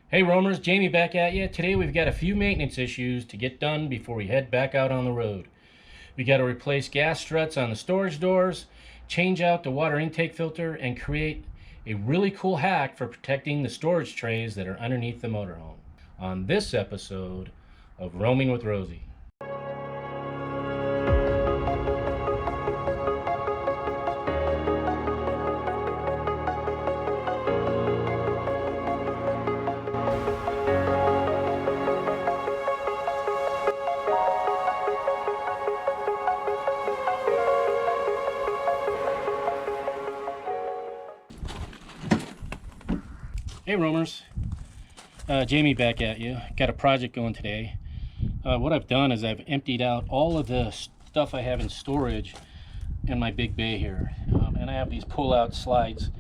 Hey roamers, Jamie back at you. Today we've got a few maintenance issues to get done before we head back out on the road. We got to replace gas struts on the storage doors, change out the water intake filter, and create a really cool hack for protecting the storage trays that are underneath the motorhome. On this episode of Roaming with Rosie. Hey roamers, Jamie back at you. Got a project going today. What I've done is I've emptied out all of the stuff I have in storage in my big bay here. And I have these pull-out slides.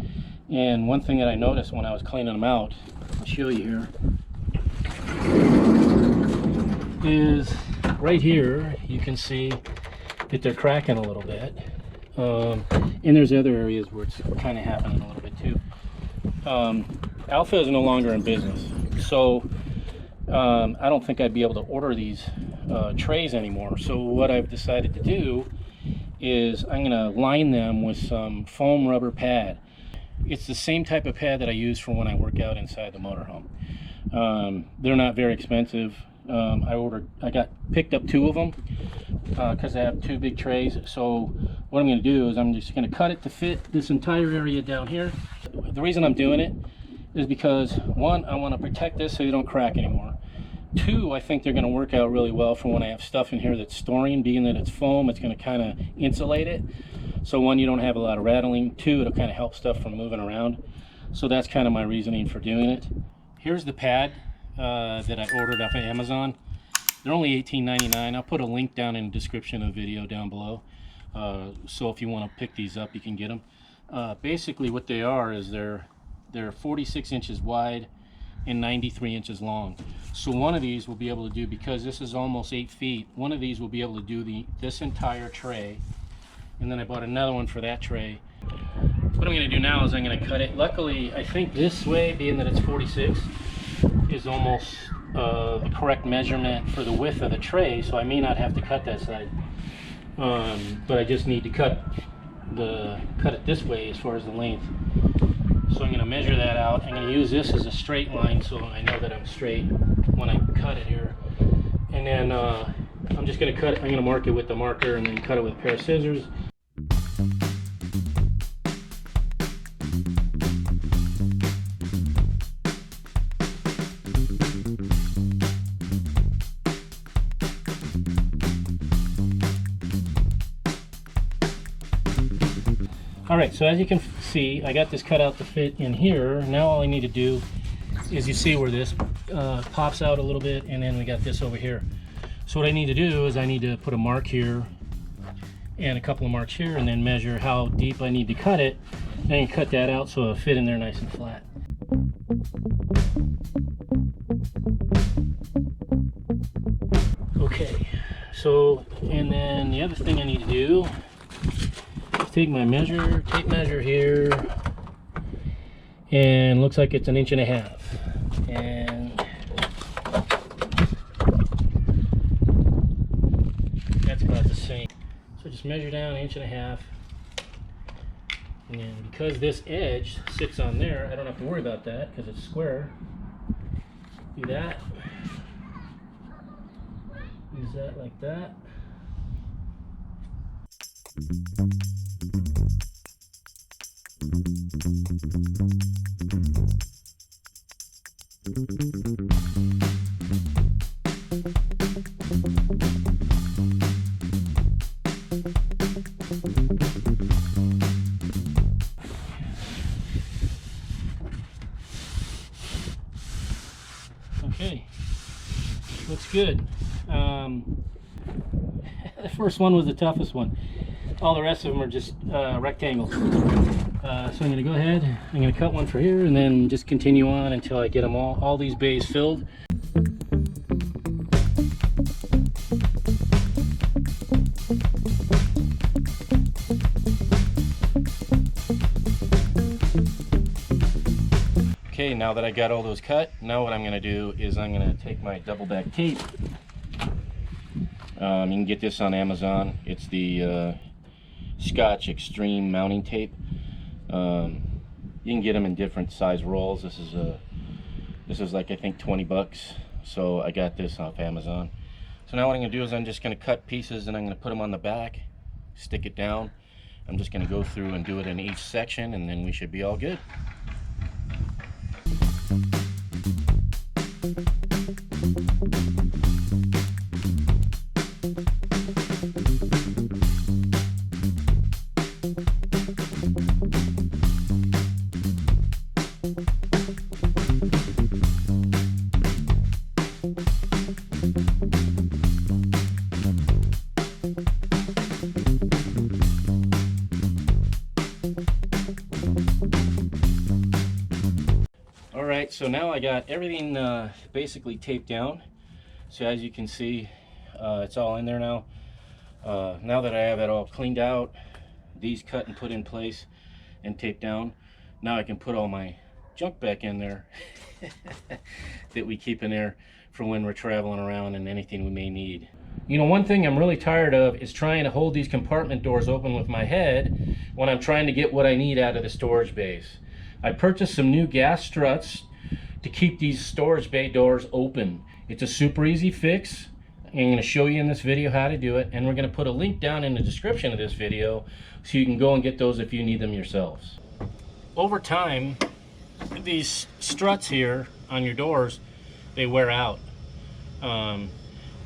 And one thing that I noticed when I was cleaning them out, I'll show you here, is right here you can see that they're cracking a little bit. And there's other areas where it's kind of happening a little bit too. Alfa is no longer in business, so I don't think I'd be able to order these trays anymore. So what I've decided to do is I'm going to line them with some foam rubber pad. It's the same type of pad that I use for when I work out inside the motorhome. They're not very expensive. I picked up 2 of them because I have 2 big trays. So what I'm going to do is I'm just going to cut it to fit this entire area down here. The reason I'm doing it is because 1, I want to protect this so they don't crack anymore. 2, I think they're going to work out really well for when I have stuff in here that's storing. Being that it's foam, it's going to kind of insulate it. So 1, you don't have a lot of rattling. 2, it'll kind of help stuff from moving around. So that's kind of my reasoning for doing it. Here's the pad that I ordered off of Amazon. They're only $18.99. I'll put a link down in the description of the video down below. So if you want to pick these up, you can get them. Basically what they are is they're 46 inches wide and 93 inches long. So one of these will be able to do, because this is almost 8 feet, one of these will be able to do this entire tray. And then I bought another one for that tray. What I'm going to do now is I'm going to cut it. Luckily, I think this way, being that it's 46, is almost the correct measurement for the width of the tray, so I may not have to cut that side. But I just need to cut it this way as far as the length. So I'm going to measure that out. I'm going to use this as a straight line so I know that I'm straight when I cut it here. And then I'm just going to cut it. I'm going to mark it with the marker and then cut it with a pair of scissors. Alright, so as you can see, I got this cut out to fit in here. Now all I need to do is, you see where this pops out a little bit, and then we got this over here. So what I need to do is I need to put a mark here and a couple of marks here, and then measure how deep I need to cut it, and then cut that out so it'll fit in there nice and flat. Okay, so, and then the other thing I need to do, take my tape measure here, and looks like it's 1.5 inches, and that's about the same. So just measure down 1.5 inches, and then because this edge sits on there, I don't have to worry about that because it's square. Do that, use that like that. Okay, looks good. The first one was the toughest one. All the rest of them are just rectangles. So I'm going to go ahead, I'm going to cut one for here, and then just continue on until I get them all these bays filled. Okay, now that I got all those cut, now what I'm going to do is I'm going to take my double back tape. You can get this on Amazon. It's the Scotch Extreme mounting tape. You can get them in different size rolls. This is like, I think, 20 bucks. So I got this off Amazon. So now what I'm going to do is I'm just going to cut pieces and I'm going to put them on the back, stick it down. I'm just going to go through and do it in each section, and then we should be all good. Alright, so now I got everything basically taped down. So as you can see, it's all in there now. Now that I have it all cleaned out, these cut and put in place and taped down, now I can put all my junk back in there that we keep in there for when we're traveling around and anything we may need. You know, one thing I'm really tired of is trying to hold these compartment doors open with my head when I'm trying to get what I need out of the storage bays. I purchased some new gas struts to keep these storage bay doors open. It's a super easy fix. I'm going to show you in this video how to do it, and we're going to put a link down in the description of this video so you can go and get those if you need them yourselves. Over time, these struts here on your doors, they wear out.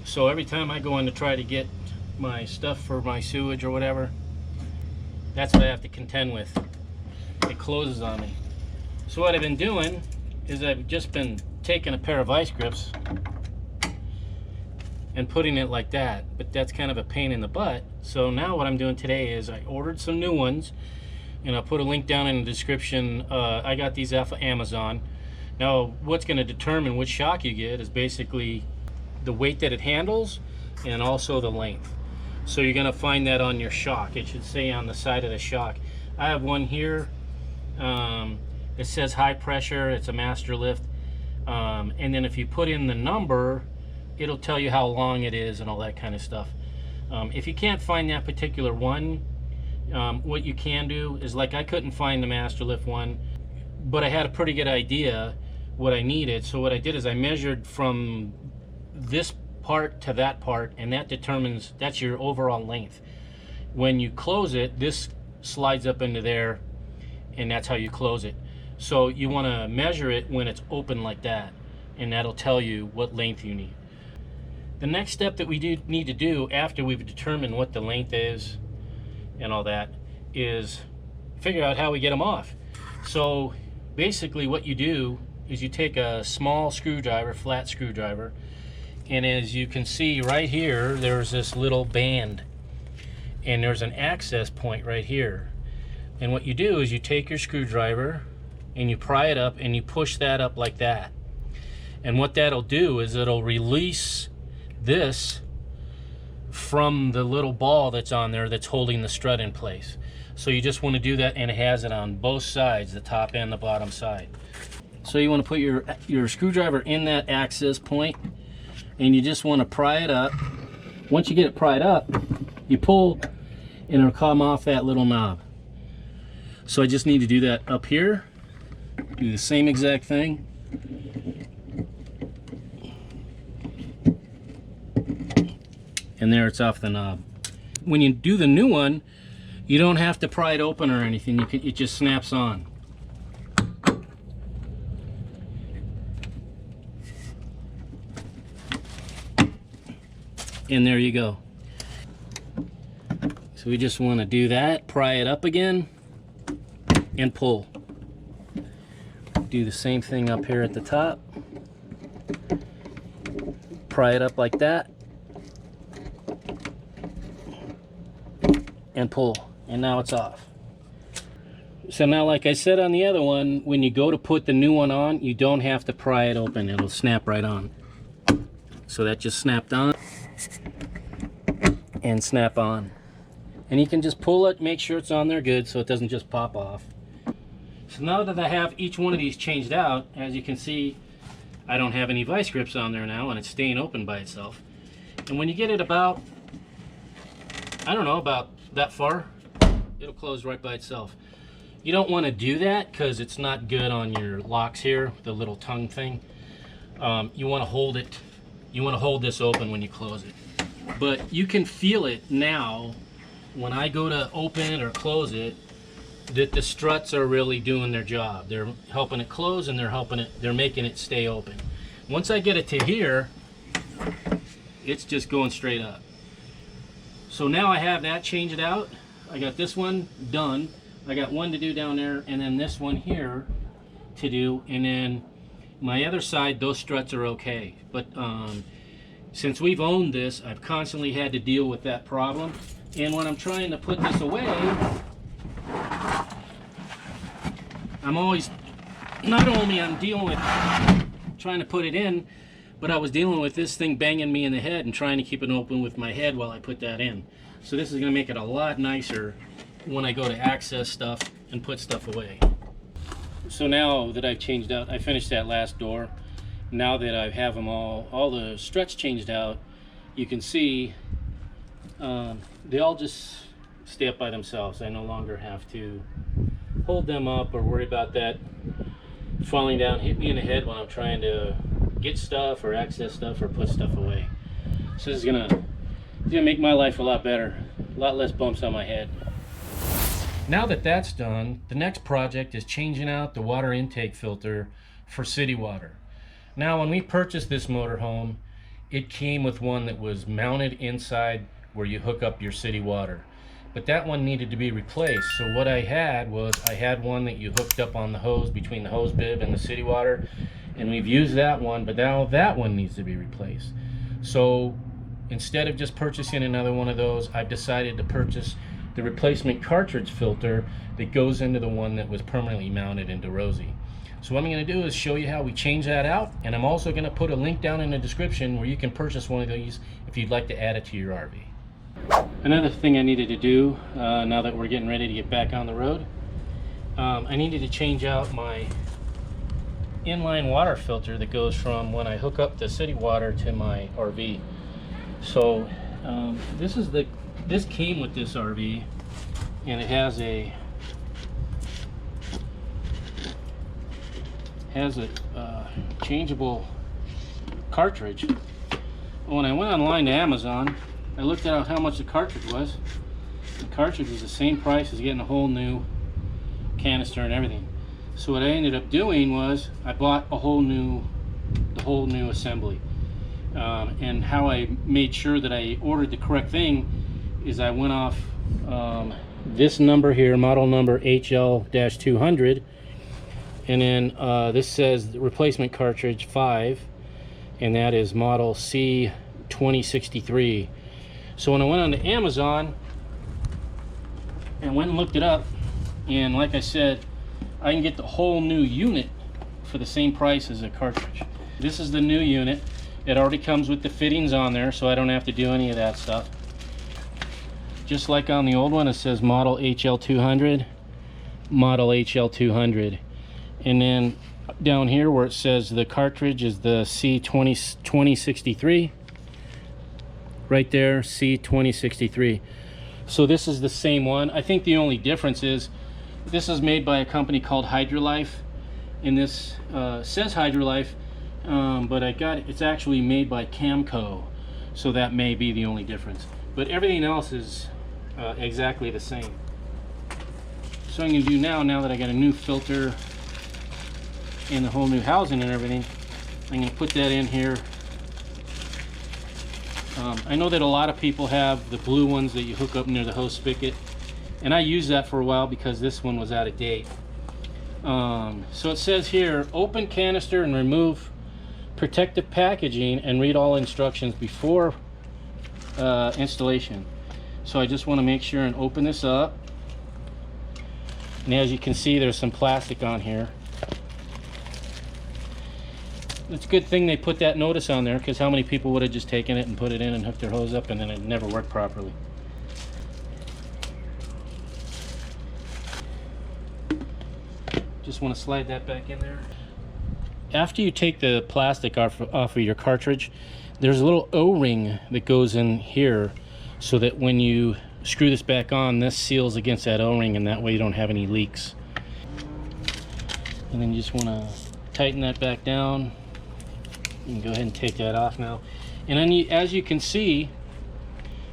So every time I go in to try to get my stuff for my sewage or whatever, that's what I have to contend with. It closes on me. So what I've been doing is I've just been taking a pair of vice grips and putting it like that, but that's kind of a pain in the butt. So now what I'm doing today is I ordered some new ones, and I'll put a link down in the description. I got these off of Amazon. Now what's going to determine which shock you get is basically the weight that it handles and also the length. So you're going to find that on your shock. It should say on the side of the shock. I have one here. It says high pressure. It's a master lift. And then if you put in the number, it'll tell you how long it is and all that kind of stuff. If you can't find that particular one, what you can do is, like, I couldn't find the master lift one, but I had a pretty good idea what I needed. So what I did is I measured from this part to that part, and that determines, that's your overall length. When you close it, this slides up into there, and that's how you close it. So you want to measure it when it's open like that, and that'll tell you what length you need. The next step that we need to do after we've determined what the length is and all that is figure out how we get them off. So basically what you do is you take a small screwdriver, flat screwdriver, and as you can see right here, there's this little band, and there's an access point right here. And what you do is you take your screwdriver and you pry it up and you push that up like that. And what that'll do is it'll release this from the little ball that's on there that's holding the strut in place. So you just want to do that, and it has it on both sides, the top and the bottom side. So you want to put your screwdriver in that access point, and you just want to pry it up. Once you get it pried up, you pull and it'll come off that little knob. So I just need to do that up here. Do the same exact thing. And there, it's off the knob. When you do the new one, you don't have to pry it open or anything. It just snaps on. And there you go. So we just want to do that, pry it up again, and pull. Do the same thing up here at the top. Pry it up like that, and pull, and now it's off. So now, like I said on the other one, when you go to put the new one on, you don't have to pry it open. It'll snap right on. So that just snapped on and snap on. And you can just pull it, make sure it's on there good so it doesn't just pop off. So now that I have each one of these changed out, as you can see, I don't have any vice grips on there now, and it's staying open by itself. And when you get it about, I don't know, about that far, it'll close right by itself. You don't want to do that because it's not good on your locks here, the little tongue thing. You want to hold it, you want to hold this open when you close it. But you can feel it now when I go to open it or close it, that the struts are really doing their job. They're helping it close, and they're making it stay open. Once I get it to here, it's just going straight up. So now I have that changed out. I got this one done. I got one to do down there, and then this one here to do, and then my other side, those struts are okay. But since we've owned this, I've constantly had to deal with that problem. And when I'm trying to put this away, I'm always, not only I'm dealing with trying to put it in, but I was dealing with this thing banging me in the head and trying to keep it open with my head while I put that in. So this is going to make it a lot nicer when I go to access stuff and put stuff away. So now that I've changed out, I finished that last door. Now that I have them all the struts changed out, you can see they all just stay up by themselves. I no longer have to hold them up or worry about that falling down, hit me in the head when I'm trying to get stuff or access stuff or put stuff away. So this is gonna make my life a lot better, a lot less bumps on my head. Now that that's done, the next project is changing out the water intake filter for city water. Now when we purchased this motorhome, it came with one that was mounted inside where you hook up your city water. But that one needed to be replaced. So what I had one that you hooked up on the hose between the hose bib and the city water, and we've used that one, but now that one needs to be replaced. So instead of just purchasing another one of those, I've decided to purchase the replacement cartridge filter that goes into the one that was permanently mounted into Rosie. So what I'm going to do is show you how we change that out, and I'm also going to put a link down in the description where you can purchase one of these if you'd like to add it to your RV. Another thing I needed to do now that we're getting ready to get back on the road, I needed to change out my inline water filter that goes from when I hook up the city water to my RV. So this came with this RV, and it has a changeable cartridge. When I went online to Amazon, I looked at how much the cartridge was. The cartridge was the same price as getting a whole new canister and everything. So what I ended up doing was I bought the whole new assembly. And how I made sure that I ordered the correct thing is I went off this number here, model number HL-200, and then this says replacement cartridge 5, and that is model C2063. So when I went on to Amazon and went and looked it up, and like I said, I can get the whole new unit for the same price as a cartridge. This is the new unit. It already comes with the fittings on there, so I don't have to do any of that stuff. Just like on the old one, it says model HL200, model HL200. And then down here where it says the cartridge is the C2063. Right there, C2063. So this is the same one. I think the only difference is this is made by a company called Hydrolife, and this says Hydrolife, but it's actually made by Camco, so that may be the only difference. But everything else is exactly the same. So I'm going to do now that I got a new filter and the whole new housing and everything, I'm going to put that in here. I know that a lot of people have the blue ones that you hook up near the hose spigot, and I used that for a while because this one was out of date. So it says here, open canister and remove protective packaging and read all instructions before installation. So I just want to make sure and open this up, and as you can see, there's some plastic on here. It's a good thing they put that notice on there, because how many people would have just taken it and put it in and hooked their hose up and then it never worked properly. just want to slide that back in there. After you take the plastic off of your cartridge, there's a little O-ring that goes in here so that when you screw this back on, this seals against that O-ring, and that way you don't have any leaks. And then you just want to tighten that back down. You can go ahead and take that off now. And then as you can see,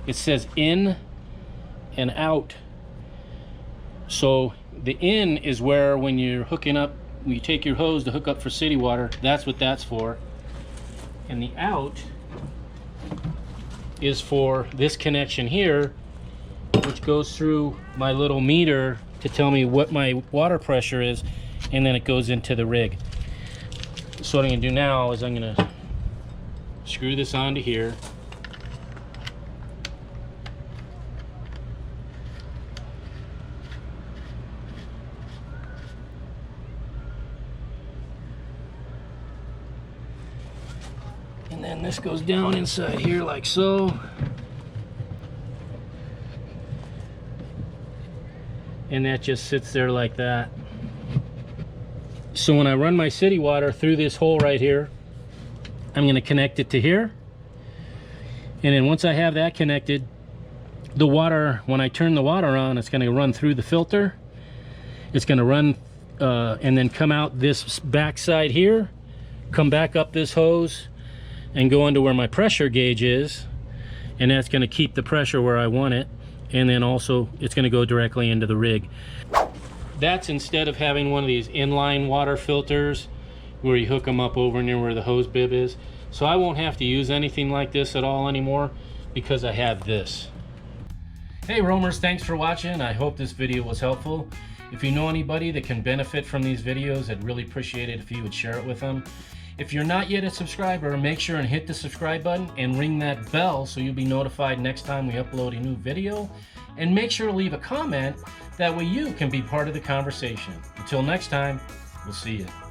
it says in and out. So the in is where when you're hooking up, when you take your hose to hook up for city water, that's what that's for. And the out is for this connection here, which goes through my little meter to tell me what my water pressure is, and then it goes into the rig. So what I'm going to do now is I'm going to screw this onto here. And then this goes down inside here like so. And that just sits there like that. So when I run my city water through this hole right here, I'm going to connect it to here. And then once I have that connected, the water, when I turn the water on, it's going to run through the filter. It's going to run and then come out this back side here, come back up this hose, and go into where my pressure gauge is. And that's going to keep the pressure where I want it. And then also it's going to go directly into the rig. That's instead of having one of these inline water filters where you hook them up over near where the hose bib is. So I won't have to use anything like this at all anymore because I have this. Hey roamers, thanks for watching. I hope this video was helpful. If you know anybody that can benefit from these videos, I'd really appreciate it if you would share it with them. If you're not yet a subscriber, make sure and hit the subscribe button and ring that bell so you'll be notified next time we upload a new video. And make sure to leave a comment, that way you can be part of the conversation. Until next time, we'll see you.